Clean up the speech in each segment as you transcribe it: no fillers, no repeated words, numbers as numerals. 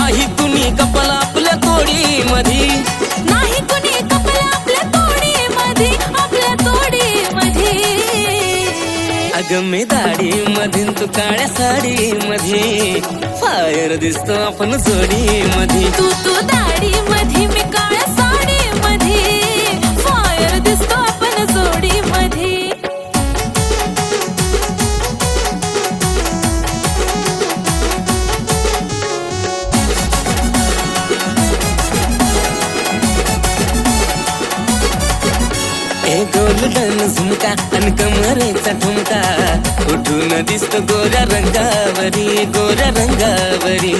नाही कुणी कपला आपल्या तोडी मधी, नाही कुणी कपला आपल्या तोडी मधी, आपल्या तोडी मधी. अग मी दाढी मधीन तू काळ्या साडी मध्ये, फायर दिसतो आपण जोडी मध्ये. तू दाढी मधी, मी काळ्या साडी मधी, फायर दिसतो आपण जोडी मधी. गोल्डन झुमका आणि कमरेचा ठुमका, उठून दिसतो गोऱ्या रंगावरी, गोऱ्या रंगावरी.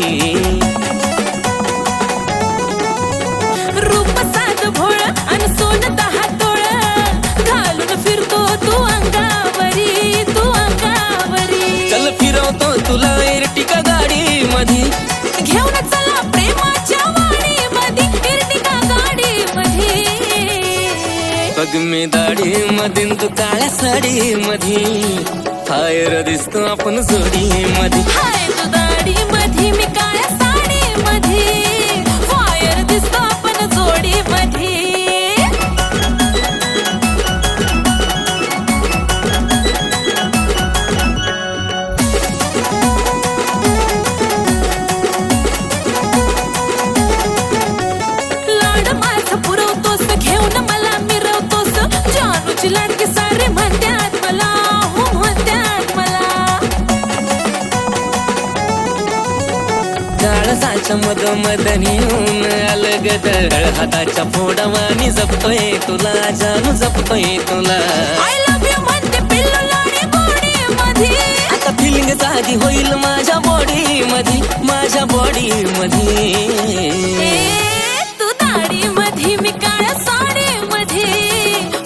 रूप साध भोळ आणि सोनं 10 तोळ, घालून फिरतो तू अंगावरी, तू अंगावरी. चल फिरवतो तुला एरटिका गाडी मधी, घेऊन चला प्रेमाच्या वाडी मधी, एरटिका गाडी मधी. बघ मी दाढी मधीन तू काळ्या साडी मधी, फायर दिसतो आपण जोडी मधी. हाय तू दाढी मधी, मी काळ्या साडी मधी, फायर दिसतो आपण जोडी मधी. लाड माझं पुरवतोस, घेऊन मला मिरवतोस, जानूची लाडकी सारे म्हणत्यात मला, हो म्हणत्यात मला. काळसाच्या मध मदनी होऊन अलग दळ, हाताच्या फोडावानी जपतोय तुला, जानू जपतोय तुला. आय लव्ह यू म्हणते पिल्लू लाडी गोडी मधी. आता फिलिंग जागी होईल माझ्या बॉडी मधी, माझ्या बॉडी मधी. तू दाढी मधी, मी काळ्या साडी मधी,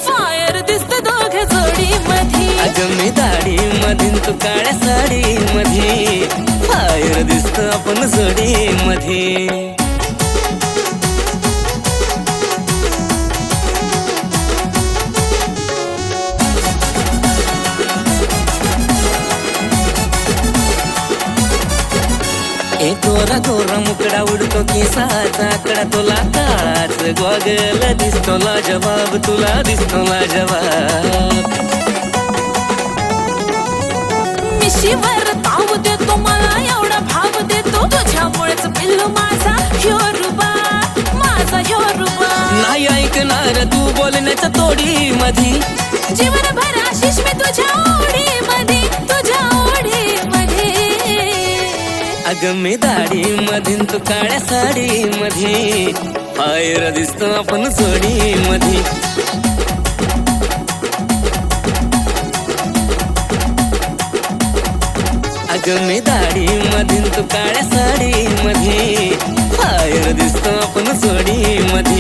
फायर दिसत दोघे जोडी मधी. अग मी दाढी मधीन तू काळ्या साडी मध्ये, फायर दिसतो आपण जोडी मध्ये. गोरा गोरा मुकडा उडतो केसाचा आकडा, तुला काळाच गॉगल दिसतो लाजवाब, तुला दिसतो लाजवाब. मिशीवर ताव देतो मला एवढा भाव देतो, तुझ्यामुळेच पिल्लू माझा ह्यो रुबा, माझा ह्यो रुबा. नाही ऐकणार तू बोलण्याच्या तोडी मधी, जीवनभर आशिष मी तुझ्या ओढी मधी, तुझ्या ओढी मधी. अग मी दाढी मधीन तू काळ्या साडी मध्ये, फायर दिसतो आपण जोडी मध्ये. अग मी दाढी मधीन तू काळ्या साडी मध्ये, फायर दिसतो आपण जोडी मध्ये.